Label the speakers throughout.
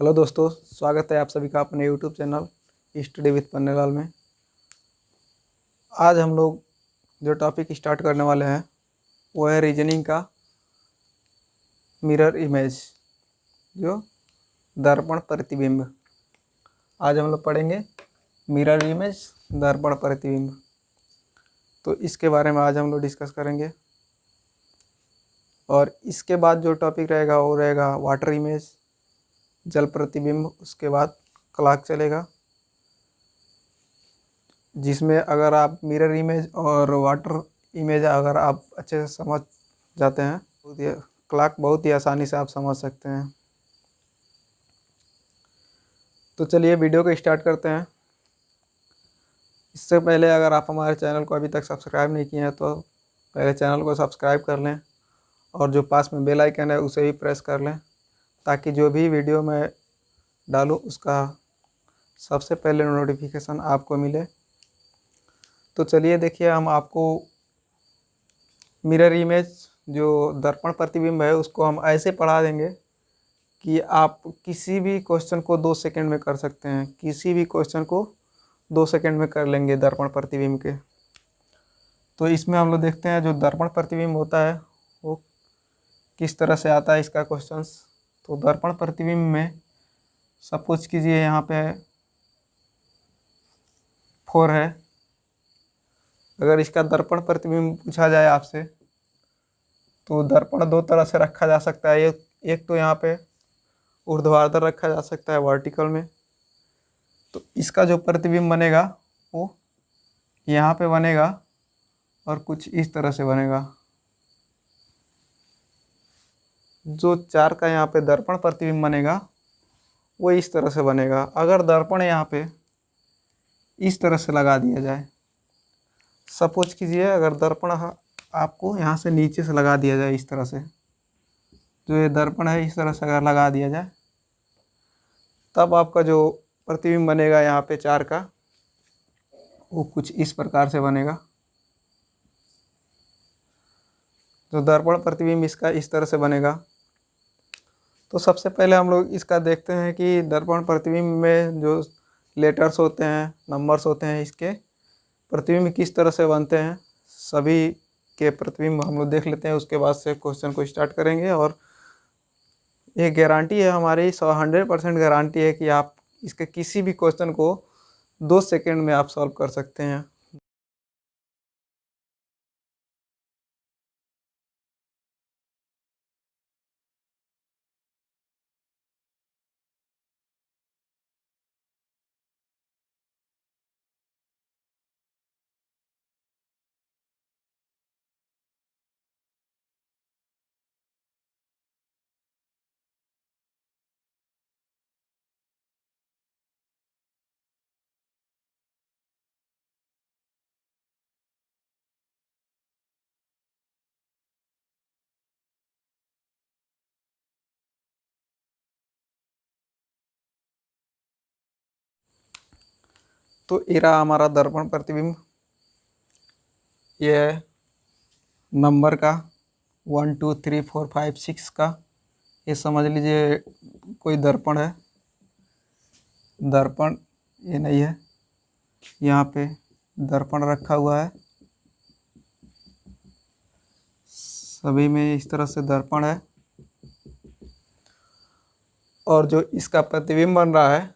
Speaker 1: Hello दोस्तों, स्वागत है आप सभी का अपने YouTube channel study with Pannelal में। आज हम लोग जो टॉपिक स्टार्ट करने वाले हैं वो है रीजनिंग का मिरर इमेज, जो दर्पण प्रतिबिंब। आज हम लोग पढ़ेंगे मिरर इमेज, दर्पण प्रतिबिंब। तो इसके बारे में आज हम लोग डिस्कस करेंगे। और इसके बाद जो टॉपिक रहेगा वो रहेगा वाटर इमेज, जल प्रतिबिंब। उसके बाद क्लॉक चलेगा, जिसमें अगर आप मिरर इमेज और वाटर इमेज अगर आप अच्छे से समझ जाते हैं तो ये क्लॉक बहुत ही आसानी से आप समझ सकते हैं। तो चलिए वीडियो को स्टार्ट करते हैं। इससे पहले अगर आप हमारे चैनल को अभी तक सब्सक्राइब नहीं किए हैं तो पहले चैनल को सब्सक्राइब कर लें और जो पास में बेल आइकन है उसे भी प्रेस कर लें, ताकि जो भी वीडियो मैं डालूँ उसका सबसे पहले नोटिफिकेशन आपको मिले। तो चलिए देखिए, हम आपको मिरर इमेज जो दर्पण प्रतिबिंब है उसको हम ऐसे पढ़ा देंगे कि आप किसी भी क्वेश्चन को 2 सेकंड में कर सकते हैं। किसी भी क्वेश्चन को 2 सेकंड में कर लेंगे दर्पण प्रतिबिंब के। तो इसमें हम लोग देखते हैं जो दर्पण प्रतिबिंब होता है वो किस तरह से आता है इसका क्वेश्चंस। तो दर्पण प्रतिबिंब में सपोज कीजिए यहाँ पे 4 है। अगर इसका दर्पण प्रतिबिंब पूछा जाए आपसे तो दर्पण 2 तरह से रखा जा सकता है। एक तो यहाँ पे ऊर्ध्वाधर रखा जा सकता है, वर्टिकल में। तो इसका जो प्रतिबिंब बनेगा वो यहाँ पे बनेगा और कुछ इस तरह से बनेगा। जो 4 का यहाँ पे दर्पण प्रतिबिंब बनेगा वो इस तरह से बनेगा। अगर दर्पण यहाँ पे इस तरह से लगा दिया जाए, सपोज कीजिए अगर दर्पण आपको यहाँ से नीचे से लगा दिया जाए, इस तरह से जो ये दर्पण है इस तरह से अगर लगा दिया जाए, तब आपका जो प्रतिबिंब बनेगा यहाँ पे 4 का वो कुछ इस प्रकार से बनेगा। जो दर्पण प्रतिबिंब इसका इस तरह से बनेगा। तो सबसे पहले हम लोग इसका देखते हैं कि दर्पण प्रतिबिंब में जो लेटर्स होते हैं, नंबर्स होते हैं, इसके प्रतिबिंब किस तरह से बनते हैं। सभी के प्रतिबिंब हम लोग देख लेते हैं, उसके बाद से क्वेश्चन को स्टार्ट करेंगे। और ये गारंटी है हमारी, 100% गारंटी है कि आप इसके किसी भी क्वेश्चन को 2 सेकंड में आप सॉल्व कर सकते हैं। तो ये रहा हमारा दर्पण प्रतिबिंब। ये है नंबर का 1 2 3 4 5 6 का। ये समझ लीजिए कोई दर्पण है। दर्पण ये नहीं है, यहाँ पे दर्पण रखा हुआ है। सभी में इस तरह से दर्पण है और जो इसका प्रतिबिंब बन रहा है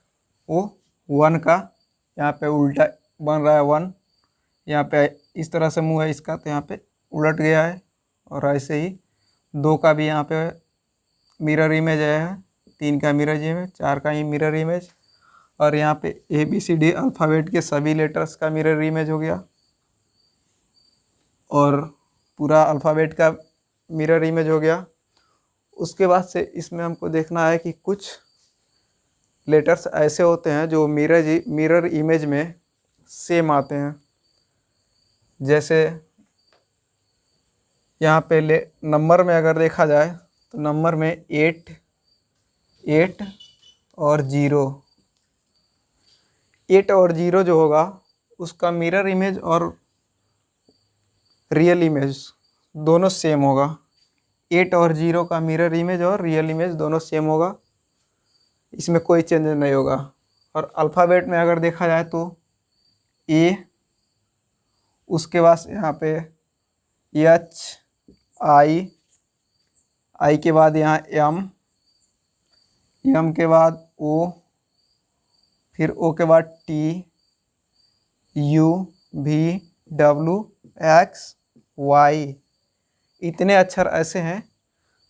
Speaker 1: वो 1 का यहाँ पे उल्टा बन रहा है। 1 यहाँ पे इस तरह से मुंह है इसका, तो यहाँ पे उलट गया है। और ऐसे ही 2 का भी यहाँ पे मिरर इमेज है, 3 का मिरर इमेज, 4 का ही मिरर इमेज। और यहाँ पे ABCD अल्फ़ाबेट के सभी लेटर्स का मिरर इमेज हो गया और पूरा अल्फ़ाबेट का मिरर इमेज हो गया। उसके बाद से इसमें हमको देखना है कि कुछ लेटर्स ऐसे होते हैं जो मिरर इमेज में सेम आते हैं। जैसे यहाँ पे नंबर में अगर देखा जाए तो नंबर में 8 8 और 0, 8 और 0 जो होगा उसका मिरर इमेज और रियल इमेज दोनों सेम होगा। 8 और 0 का मिरर इमेज और रियल इमेज दोनों सेम होगा। इसमें कोई चेंज नहीं होगा। और अल्फ़ाबेट में अगर देखा जाए तो ए, उसके बाद यहाँ पे एच, आई के बाद यहाँ एम के बाद ओ, फिर ओ के बाद T, U, V, W, X, Y. इतने अक्षर ऐसे हैं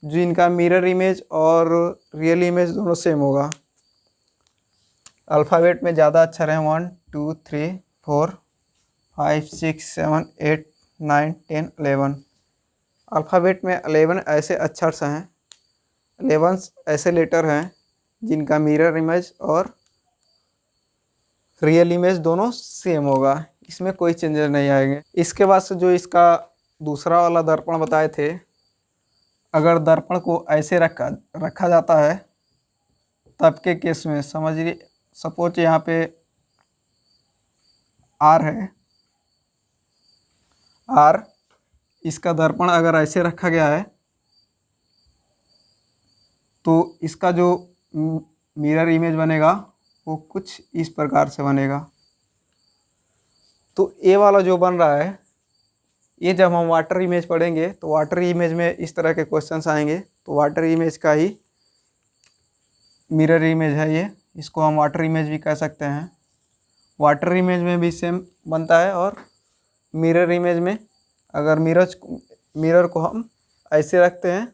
Speaker 1: जो इनका मिरर इमेज और रियल इमेज दोनों सेम होगा। अल्फ़ाबेट में ज़्यादा अक्षर हैं 1 2 3 4 5 6 7 8 9 10 11। अल्फ़ाबेट में 11 ऐसे अक्षर हैं, 11 ऐसे लेटर हैं जिनका मिरर इमेज और रियल इमेज दोनों सेम होगा, इसमें कोई चेंजेस नहीं आएंगे। इसके बाद से जो इसका दूसरा वाला दर्पण बताए थे, अगर दर्पण को ऐसे रखा जाता है तब के केस में समझिए, सपोज यहाँ पे आर है, आर, इसका दर्पण अगर ऐसे रखा गया है तो इसका जो मिरर इमेज बनेगा वो कुछ इस प्रकार से बनेगा। तो ए वाला जो बन रहा है, ये जब हम वाटर इमेज पढ़ेंगे तो वाटर इमेज में इस तरह के क्वेश्चंस आएंगे। तो वाटर इमेज का ही मिरर इमेज है ये, इसको हम वाटर इमेज भी कह सकते हैं। वाटर इमेज में भी सेम बनता है और मिरर इमेज में अगर मिरर को हम ऐसे रखते हैं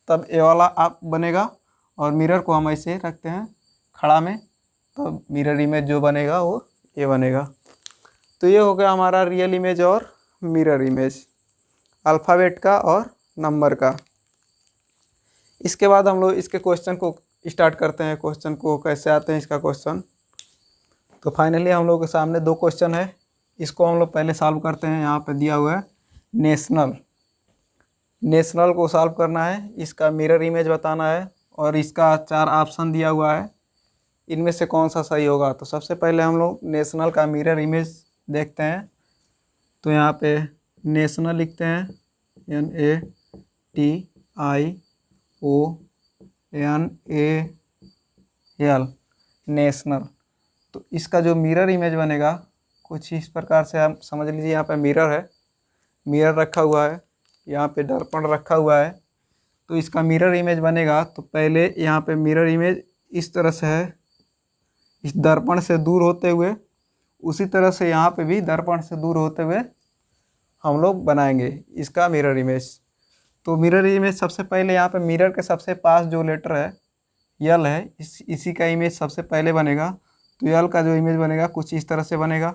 Speaker 1: तब ए वाला आप बनेगा, और मिरर को हम ऐसे रखते हैं खड़ा में तब मिरर इमेज जो बनेगा वो ये बनेगा। तो ये हो गया हमारा रियल इमेज और मिरर इमेज, अल्फ़ाबेट का और नंबर का। इसके बाद हम लोग इसके क्वेश्चन को स्टार्ट करते हैं। क्वेश्चन को कैसे आते हैं इसका क्वेश्चन। तो फाइनली हम लोग के सामने 2 क्वेश्चन है, इसको हम लोग पहले सॉल्व करते हैं। यहाँ पे दिया हुआ है नेशनल को सॉल्व करना है, इसका मिरर इमेज बताना है और इसका 4 ऑप्शन दिया हुआ है, इनमें से कौन सा सही होगा। तो सबसे पहले हम लोग नेशनल का मिरर इमेज देखते हैं। तो यहाँ पे नेशनल लिखते हैं NATIONAL, नेशनल। तो इसका जो मिरर इमेज बनेगा कुछ इस प्रकार से, हम समझ लीजिए यहाँ पे मिरर रखा हुआ है, यहाँ पे दर्पण रखा हुआ है। तो इसका मिरर इमेज बनेगा तो पहले यहाँ पे मिरर इमेज इस तरह से है, इस दर्पण से दूर होते हुए, उसी तरह से यहाँ पे भी दर्पण से दूर होते हुए हम लोग बनाएंगे इसका मिरर इमेज। तो मिरर इमेज सबसे पहले यहाँ पे मिरर के सबसे पास जो लेटर है यल है, इसी का इमेज सबसे पहले बनेगा। तो यल का जो इमेज बनेगा कुछ इस तरह से बनेगा।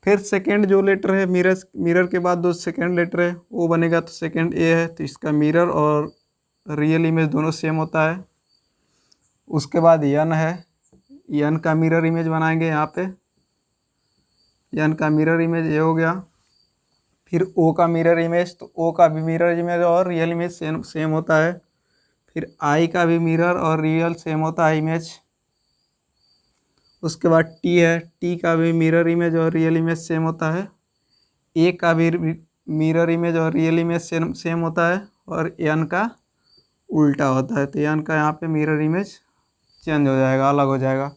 Speaker 1: फिर सेकेंड जो लेटर है मिरर के बाद जो सेकेंड लेटर है वो बनेगा, तो सेकेंड ए है, तो इसका मिरर और रियल इमेज दोनों सेम होता है। उसके बाद यन है, यन का मिरर इमेज बनाएंगे यहाँ पे, यन का मिरर इमेज ये हो गया। फिर ओ का मिरर इमेज, तो ओ का भी मिरर इमेज और रियल इमेज सेम होता है। फिर आई का भी मिरर और रियल सेम होता है इमेज। उसके बाद टी है, टी का भी मिरर इमेज और रियल इमेज सेम होता है। ए का भी मिरर इमेज और रियल इमेज सेम होता है, और एन का उल्टा होता है। तो एन का यहाँ पे मिरर इमेज चेंज हो जाएगा, अलग हो जाएगा।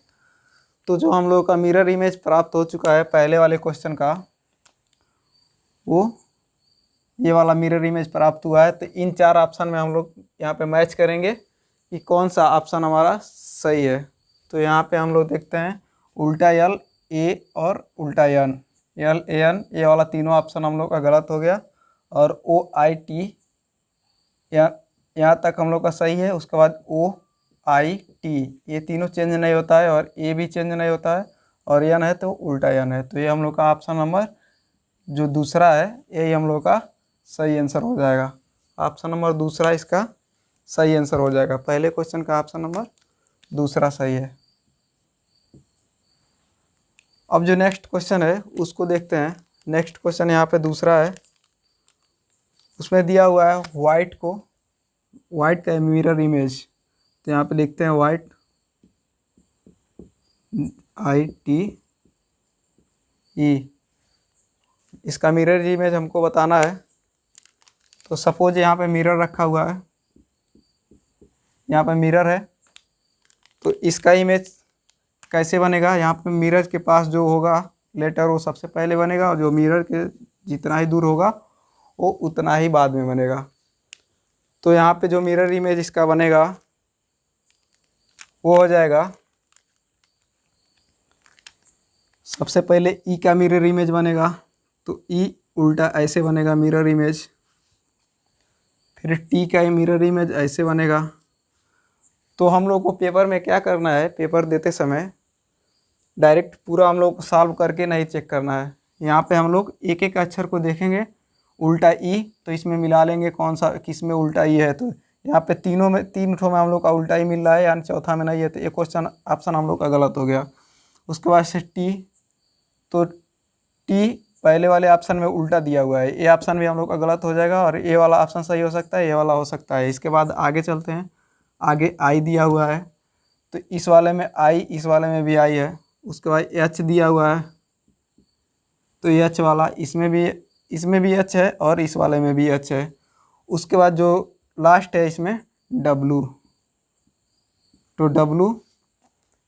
Speaker 1: तो जो हम लोग का मिरर इमेज प्राप्त हो चुका है पहले वाले क्वेश्चन का, वो ये वाला मिरर इमेज प्राप्त हुआ है। तो इन 4 ऑप्शन में हम लोग यहाँ पे मैच करेंगे कि कौन सा ऑप्शन हमारा सही है। तो यहाँ पे हम लोग देखते हैं उल्टा यल, ए और उल्टा एन, यल ए एन, ये वाला तीनों ऑप्शन हम लोग का गलत हो गया। और ओ आई टी यहाँ तक हम लोग का सही है। उसके बाद ओ आई टी ये तीनों चेंज नहीं होता है, और ए भी चेंज नहीं होता है, और एन है तो उल्टा एन है। तो ये हम लोग का ऑप्शन नंबर जो दूसरा है यही हम लोग का सही आंसर हो जाएगा। ऑप्शन नंबर दूसरा इसका सही आंसर हो जाएगा। पहले क्वेश्चन का ऑप्शन नंबर दूसरा सही है। अब जो नेक्स्ट क्वेश्चन है उसको देखते हैं। नेक्स्ट क्वेश्चन यहाँ पे दूसरा है, उसमें दिया हुआ है वाइट का मिरर इमेज। तो यहाँ पे लिखते हैं वाइट ITE, इसका मिरर इमेज हमको बताना है। तो सपोज यहाँ पे मिरर रखा हुआ है, यहाँ पे मिरर है, तो इसका इमेज कैसे बनेगा, यहाँ पे मिरर के पास जो होगा लेटर वो सबसे पहले बनेगा, और जो मिरर के जितना ही दूर होगा वो उतना ही बाद में बनेगा। तो यहाँ पे जो मिरर इमेज इसका बनेगा वो हो जाएगा, सबसे पहले ई का मिरर इमेज बनेगा, तो ई उल्टा ऐसे बनेगा मिरर इमेज। फिर टी का मिरर इमेज ऐसे बनेगा। तो हम लोग को पेपर में क्या करना है, पेपर देते समय डायरेक्ट पूरा हम लोग को सॉल्व करके नहीं चेक करना है। यहाँ पे हम लोग एक एक अक्षर को देखेंगे, उल्टा ई तो इसमें मिला लेंगे कौन सा किस में उल्टा ई है। तो यहाँ पे तीनों में 3 ठो में हम लोग का उल्टा ई मिल रहा है, यानी चौथा में नहीं है, तो एक क्वेश्चन ऑप्शन हम लोग का गलत हो गया। उसके बाद से टी, तो टी पहले वाले ऑप्शन में उल्टा दिया हुआ है, ए ऑप्शन भी हम लोग का गलत हो जाएगा, और ए वाला ऑप्शन सही हो सकता है, ए वाला हो सकता है। इसके बाद आगे चलते हैं, आगे आई दिया हुआ है, तो इस वाले में आई, इस वाले में भी आई है। उसके बाद एच दिया हुआ है, तो एच वाला इसमें भी एच है, और इस वाले में भी एच है। उसके बाद जो लास्ट है इसमें डब्लू, तो डब्लू,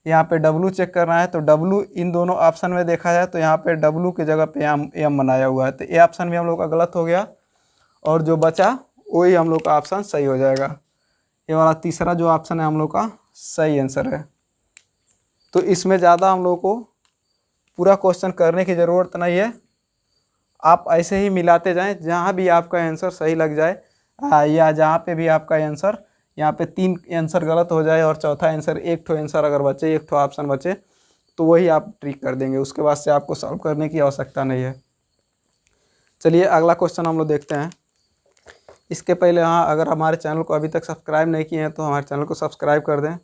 Speaker 1: यहाँ पे डब्लू चेक करना है। तो डब्लू इन दोनों ऑप्शन में देखा जाए तो यहाँ पे डब्लू की जगह पे एम बनाया हुआ है, तो ए ऑप्शन भी हम लोग का गलत हो गया, और जो बचा वही हम लोग का ऑप्शन सही हो जाएगा। ये वाला तीसरा जो ऑप्शन है हम लोग का सही आंसर है। तो इसमें ज़्यादा हम लोग को पूरा क्वेश्चन करने की ज़रूरत नहीं है, आप ऐसे ही मिलाते जाएं, जहाँ भी आपका आंसर सही लग जाए, या जहाँ पे भी आपका आंसर, यहाँ पे 3 आंसर गलत हो जाए और चौथा आंसर, एक ठो आंसर अगर बचे, एक ठो ऑप्शन बचे, तो वही आप ट्रिक कर देंगे, उसके बाद से आपको सॉल्व करने की आवश्यकता नहीं है। चलिए अगला क्वेश्चन हम लोग देखते हैं। इसके पहले हाँ, अगर हमारे चैनल को अभी तक सब्सक्राइब नहीं किए हैं तो हमारे चैनल को सब्सक्राइब कर दें,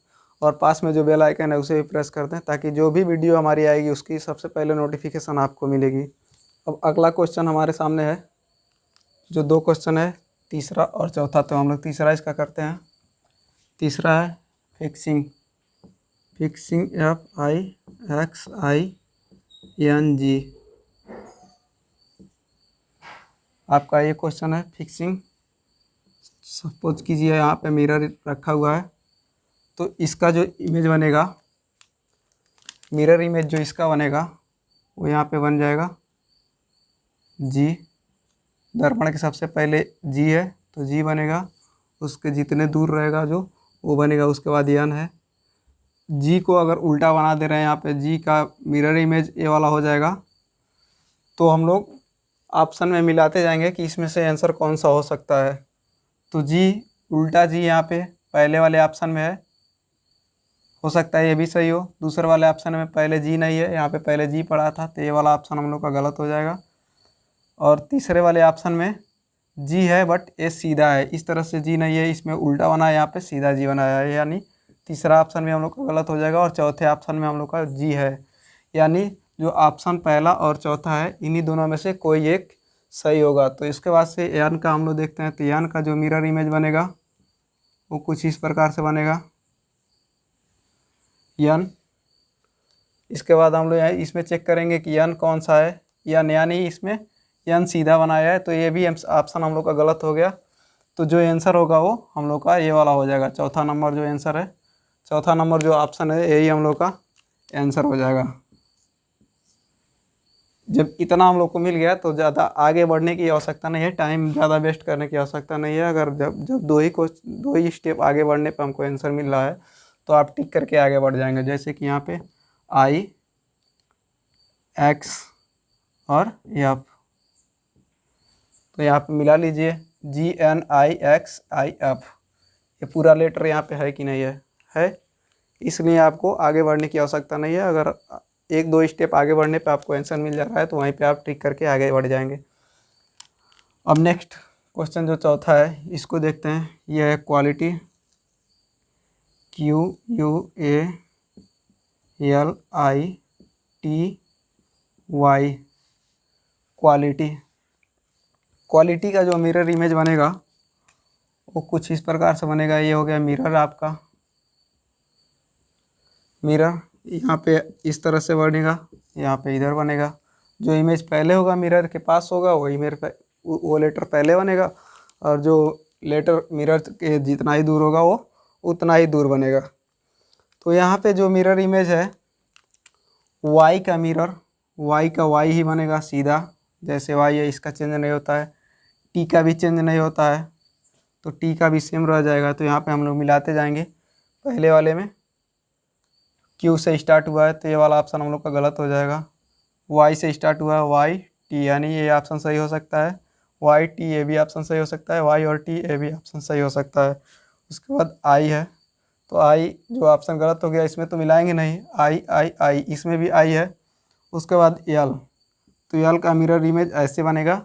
Speaker 1: और पास में जो बेल आइकन है उसे भी प्रेस कर दें, ताकि जो भी वीडियो हमारी आएगी उसकी सबसे पहले नोटिफिकेशन आपको मिलेगी। अब अगला क्वेश्चन हमारे सामने है, जो 2 क्वेश्चन है, तीसरा और चौथा। तो हम लोग तीसरा इसका करते हैं। तीसरा है फिक्सिंग, FIXING, आपका ये क्वेश्चन है फिक्सिंग। सपोज कीजिए यहाँ पे मिरर रखा हुआ है, तो इसका जो इमेज बनेगा, मिरर इमेज जो इसका बनेगा वो यहाँ पे बन जाएगा जी। दर्पण के सबसे पहले जी है तो जी बनेगा, उसके जितने दूर रहेगा जो वो बनेगा। उसके बाद एन है, जी को अगर उल्टा बना दे रहे हैं यहाँ पे, जी का मिरर इमेज ए वाला हो जाएगा। तो हम लोग ऑप्शन में मिलाते जाएंगे कि इसमें से आंसर कौन सा हो सकता है। तो जी उल्टा जी यहाँ पे पहले वाले ऑप्शन में है, हो सकता है ये भी सही हो। दूसरे वाले ऑप्शन में पहले जी नहीं है, यहाँ पे पहले जी पड़ा था, तो ये वाला ऑप्शन हम लोग का गलत हो जाएगा। और तीसरे वाले ऑप्शन में जी है बट ये सीधा है, इस तरह से जी नहीं है, इसमें उल्टा बना है, यहाँ पे सीधा जी बनाया है, यानी तीसरा ऑप्शन भी हम लोग का गलत हो जाएगा। और चौथे ऑप्शन में हम लोग का जी है, यानी जो ऑप्शन पहला और चौथा है इन्हीं दोनों में से कोई एक सही होगा। तो इसके बाद से यान का हम लोग देखते हैं। तो यान का जो मिरर इमेज बनेगा वो कुछ इस प्रकार से बनेगा, यन। इसके बाद हम लोग यहाँ इसमें चेक करेंगे कि यन कौन सा है, यन, यानी इसमें यन सीधा बनाया है, तो ये भी ऑप्शन हम लोग का गलत हो गया। तो जो आंसर होगा वो हम लोग का ये वाला हो जाएगा, चौथा नंबर जो आंसर है, चौथा नंबर जो ऑप्शन है यही हम लोग का आंसर हो जाएगा। जब इतना हम लोग को मिल गया तो ज़्यादा आगे बढ़ने की आवश्यकता नहीं है, टाइम ज़्यादा वेस्ट करने की आवश्यकता नहीं है। अगर जब दो ही स्टेप आगे बढ़ने पे हमको आंसर मिल रहा है तो आप टिक करके आगे बढ़ जाएंगे। जैसे कि यहाँ पे आई, एक्स और एफ, तो यहाँ पे मिला लीजिए GNIXIF, ये पूरा लेटर यहाँ पे है कि नहीं है, इसलिए आपको आगे बढ़ने की आवश्यकता नहीं है। अगर 1-2 स्टेप आगे बढ़ने पे आपको आंसर मिल जा रहा है तो वहीं पे आप टिक करके आगे बढ़ जाएंगे। अब नेक्स्ट क्वेश्चन जो चौथा है इसको देखते हैं। यह है क्वालिटी, QUALITY, क्वालिटी का जो मिरर इमेज बनेगा वो कुछ इस प्रकार से बनेगा। ये हो गया मिरर, आपका मिरर यहाँ पे इस तरह से बनेगा, यहाँ पे इधर बनेगा। जो इमेज पहले होगा मिरर के पास होगा वही वो लेटर पहले बनेगा, और जो लेटर मिरर के जितना ही दूर होगा वो उतना ही दूर बनेगा। तो यहाँ पे जो मिरर इमेज है y का मिरर, y का y ही बनेगा सीधा, जैसे y है इसका चेंज नहीं होता है, t का भी चेंज नहीं होता है, तो t का भी सेम रह जाएगा। तो यहाँ पे हम लोग मिलाते जाएंगे। पहले वाले में q से स्टार्ट हुआ है तो ये वाला ऑप्शन हम लोग का गलत हो जाएगा। y से स्टार्ट हुआ है y t, यानी ये ऑप्शन सही हो सकता है। y t ये भी ऑप्शन सही हो सकता है, y और t ये भी ऑप्शन सही हो सकता है। उसके बाद i है, तो i जो ऑप्शन गलत हो गया इसमें तो मिलाएंगे नहीं, i इसमें भी i है। उसके बाद l, तो l का मिरर इमेज ऐसे बनेगा,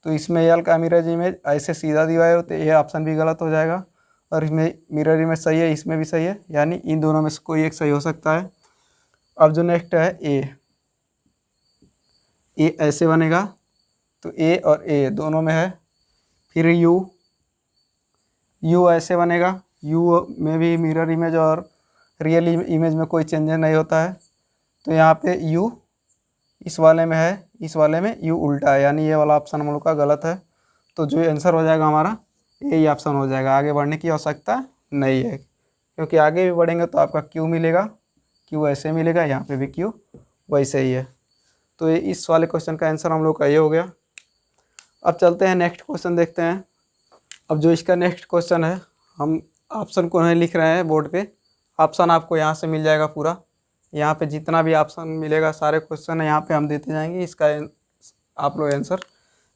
Speaker 1: तो इसमें l का मिरर इमेज ऐसे सीधा दिया है तो ये ऑप्शन भी गलत हो जाएगा। और इसमें मिरर इमेज सही है, इसमें भी सही है, यानी इन दोनों में से कोई एक सही हो सकता है। अब जो नेक्स्ट है ए ऐसे बनेगा, तो ए और ए दोनों में है। फिर यू ऐसे बनेगा, यू में भी मिरर इमेज और रियल इमेज में कोई चेंज नहीं होता है, तो यहाँ पे यू इस वाले में है, इस वाले में यू उल्टा है, यानी ये वाला ऑप्शन हम लोग का गलत है। तो जो आंसर हो जाएगा हमारा यही ऑप्शन हो जाएगा। आगे बढ़ने की आवश्यकता नहीं है, क्योंकि आगे भी बढ़ेंगे तो आपका क्यू मिलेगा, क्यू ऐसे मिलेगा, यहाँ पे भी क्यू वैसे ही है। तो ये इस वाले क्वेश्चन का आंसर हम लोग का ये हो गया। अब चलते हैं नेक्स्ट क्वेश्चन देखते हैं। अब जो इसका नेक्स्ट क्वेश्चन है, हम ऑप्शन को नहीं लिख रहे हैं बोर्ड पे, ऑप्शन आपको यहाँ से मिल जाएगा पूरा। यहाँ पे जितना भी ऑप्शन मिलेगा सारे क्वेश्चन यहाँ पे हम देते जाएंगे, इसका आप लोग आंसर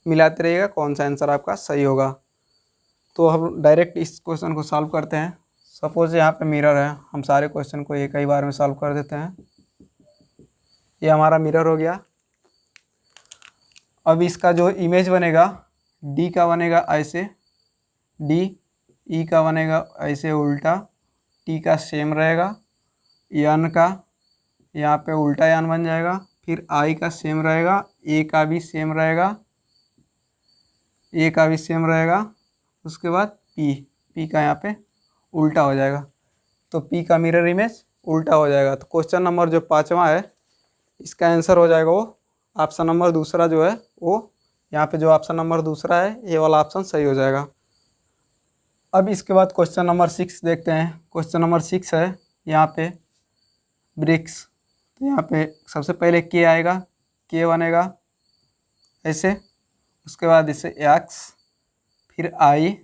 Speaker 1: मिलाते रहिएगा कौन सा आंसर आपका सही होगा। तो हम डायरेक्ट इस क्वेश्चन को सॉल्व करते हैं। सपोज यहाँ पे मिरर है, हम सारे क्वेश्चन को एक ही बार में सॉल्व कर देते हैं। ये हमारा मिरर हो गया। अब इसका जो इमेज बनेगा डी का बनेगा ऐसे, डी, ई का बनेगा ऐसे उल्टा, टी का सेम रहेगा, यन का यहाँ पे उल्टा यन बन जाएगा, फिर आई का सेम रहेगा, ए का भी सेम रहेगा, ए का भी सेम रहेगा। उसके बाद पी का यहाँ पे उल्टा हो जाएगा, तो पी का मिरर इमेज उल्टा हो जाएगा। तो क्वेश्चन नंबर जो 5वां है इसका आंसर हो जाएगा वो ऑप्शन नंबर दूसरा जो है वो, यहाँ पे जो ऑप्शन नंबर दूसरा है ये वाला ऑप्शन सही हो जाएगा। अब इसके बाद क्वेश्चन नंबर 6 देखते हैं। क्वेश्चन नंबर 6 है यहाँ पे ब्रिक्स, तो यहाँ पे सबसे पहले के आएगा, के बनेगा ऐसे, उसके बाद इसे एक्स, फिर आई,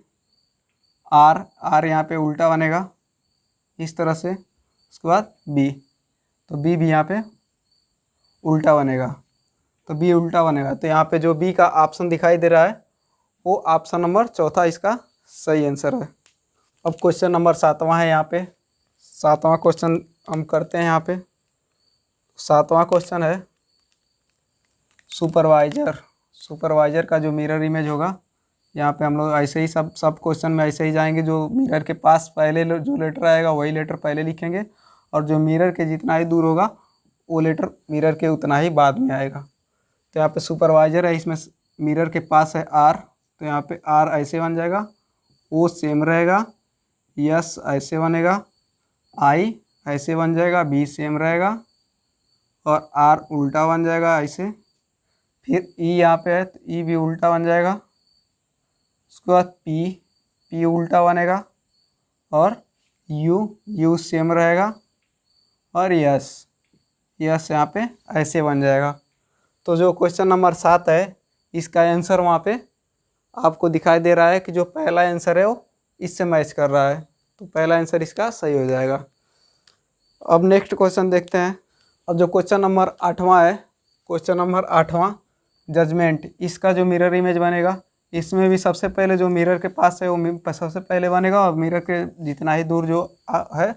Speaker 1: आर यहाँ पे उल्टा बनेगा इस तरह से, उसके बाद बी, तो बी भी यहाँ पे उल्टा बनेगा, तो बी उल्टा बनेगा। तो यहाँ पे जो बी का ऑप्शन दिखाई दे रहा है वो ऑप्शन नंबर चौथा इसका सही आंसर है। अब क्वेश्चन नंबर 7वां है, यहाँ पे 7वां क्वेश्चन हम करते हैं। यहाँ पे 7वां क्वेश्चन है सुपरवाइजर का जो मिरर इमेज होगा, यहाँ पे हम लोग ऐसे ही सब क्वेश्चन में ऐसे ही जाएंगे। जो मिरर के पास पहले जो लेटर आएगा वही लेटर पहले लिखेंगे, और जो मिरर के जितना ही दूर होगा वो लेटर मिरर के उतना ही बाद में आएगा। तो यहाँ पे सुपरवाइजर है, इसमें मिरर के पास है आर, तो यहाँ पे आर ऐसे बन जाएगा, ओ सेम रहेगा, यस ऐसे बनेगा, आई ऐसे बन जाएगा, बी सेम रहेगा, और आर उल्टा बन जाएगा ऐसे। फिर ई यहाँ पे है तो ई भी उल्टा बन जाएगा। उसके बाद पी उल्टा बनेगा, और यू सेम रहेगा, और यस यहाँ पे ऐसे बन जाएगा। तो जो क्वेश्चन नंबर 7 है इसका आंसर वहाँ पे आपको दिखाई दे रहा है कि जो पहला आंसर है वो इससे मैच कर रहा है, तो पहला आंसर इसका सही हो जाएगा। अब नेक्स्ट क्वेश्चन देखते हैं। अब जो क्वेश्चन नंबर 8वां है, क्वेश्चन नंबर 8वां जजमेंट, इसका जो मिरर इमेज बनेगा इसमें भी सबसे पहले जो मिरर के पास है वो सबसे पहले बनेगा, और मिरर के जितना ही दूर जो है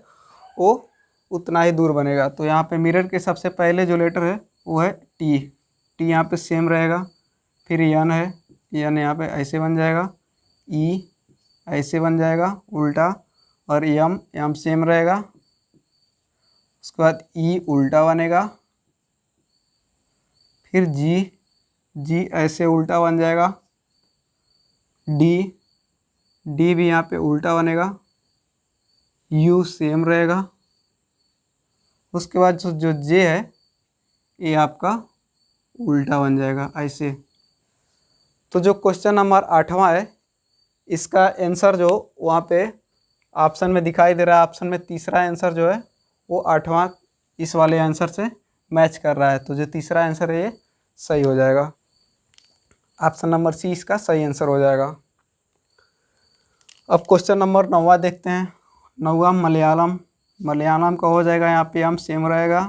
Speaker 1: वो उतना ही दूर बनेगा। तो यहाँ पे मिरर के सबसे पहले जो लेटर है वो है टी यहाँ पे सेम रहेगा, फिर यन है, यन यहाँ पे ऐसे बन जाएगा, ई ऐसे बन जाएगा उल्टा, और यम सेम रहेगा। उसके बाद ई उल्टा बनेगा, फिर जी ऐसे उल्टा बन जाएगा, डी भी यहाँ पे उल्टा बनेगा, यू सेम रहेगा। उसके बाद जो जे है ये आपका उल्टा बन जाएगा ऐसे। तो जो क्वेश्चन नंबर 8वां है इसका आंसर जो वहाँ पे ऑप्शन में दिखाई दे रहा है, ऑप्शन में तीसरा आंसर जो है वो 8वां इस वाले आंसर से मैच कर रहा है। तो जो तीसरा आंसर है ये सही हो जाएगा। ऑप्शन नंबर सी इसका सही आंसर हो जाएगा। अब क्वेश्चन नंबर 9वां देखते हैं। 9वां मलयालम। मलयालम का हो जाएगा यहाँ पे एम सेम रहेगा,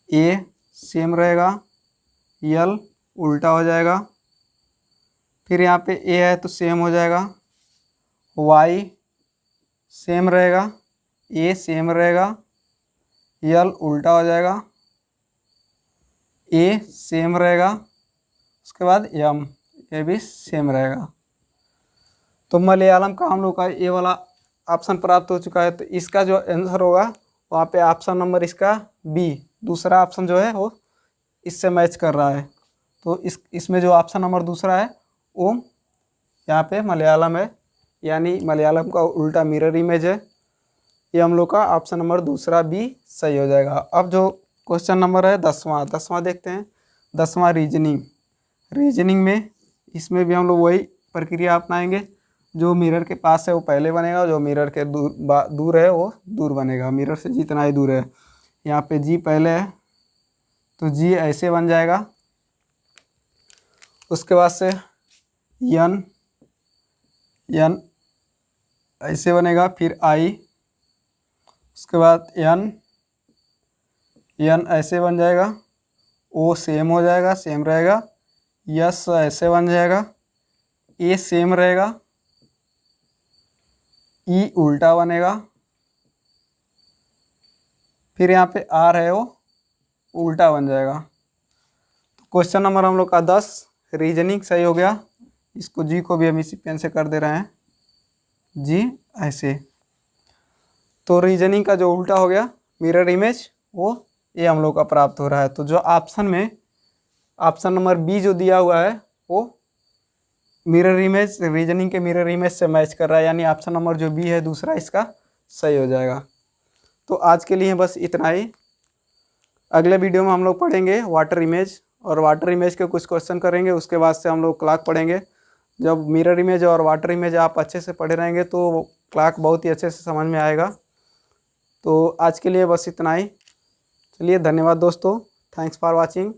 Speaker 1: ए सेम रहेगा, यल उल्टा हो जाएगा, फिर यहाँ पे ए है तो सेम हो जाएगा, वाई सेम रहेगा, ए सेम रहेगा, यल उल्टा हो जाएगा, ए सेम रहेगा, उसके बाद यम ये भी सेम रहेगा। तो मलयालम का हम लोग का ये वाला ऑप्शन प्राप्त हो चुका है। तो इसका जो आंसर होगा वहाँ पे ऑप्शन नंबर इसका बी, दूसरा ऑप्शन जो है वो इससे मैच कर रहा है। तो इसमें जो ऑप्शन नंबर दूसरा है वो यहाँ पे मलयालम है, यानी मलयालम का उल्टा मिरर इमेज है। ये हम लोग का ऑप्शन नंबर दूसरा बी सही हो जाएगा। अब जो क्वेश्चन नंबर है 10वां देखते हैं। 10वां रीजनिंग में इसमें भी हम लोग वही प्रक्रिया अपनाएंगे। जो मिरर के पास है वो पहले बनेगा, जो मिरर के दूर है वो दूर बनेगा, मिरर से जितना ही दूर है। यहाँ पे जी पहले है तो जी ऐसे बन जाएगा, उसके बाद से यन ऐसे बनेगा, फिर आई, उसके बाद यन ऐसे बन जाएगा, ओ सेम हो जाएगा, सेम रहेगा, यस ऐसे बन जाएगा, ए सेम रहेगा, ई उल्टा बनेगा, फिर यहाँ पे आर है वो उल्टा बन जाएगा। तो क्वेश्चन नंबर हम लोग का 10 रीजनिंग सही हो गया। इसको जी को भी हम इसी पेन से कर दे रहे हैं, जी ऐसे। तो रीजनिंग का जो उल्टा हो गया मिरर इमेज वो ये हम लोग का प्राप्त हो रहा है। तो जो ऑप्शन में ऑप्शन नंबर बी जो दिया हुआ है वो मिरर इमेज रीजनिंग के मिरर इमेज से मैच कर रहा है, यानी ऑप्शन नंबर जो बी है दूसरा इसका सही हो जाएगा। तो आज के लिए बस इतना ही। अगले वीडियो में हम लोग पढ़ेंगे वाटर इमेज, और वाटर इमेज के कुछ क्वेश्चन करेंगे। उसके बाद से हम लोग क्लॉक पढ़ेंगे। जब मिरर इमेज और वाटर इमेज आप अच्छे से पढ़े रहेंगे तो क्लॉक बहुत ही अच्छे से समझ में आएगा। तो आज के लिए बस इतना ही। चलिए धन्यवाद दोस्तों, थैंक्स फॉर वॉचिंग।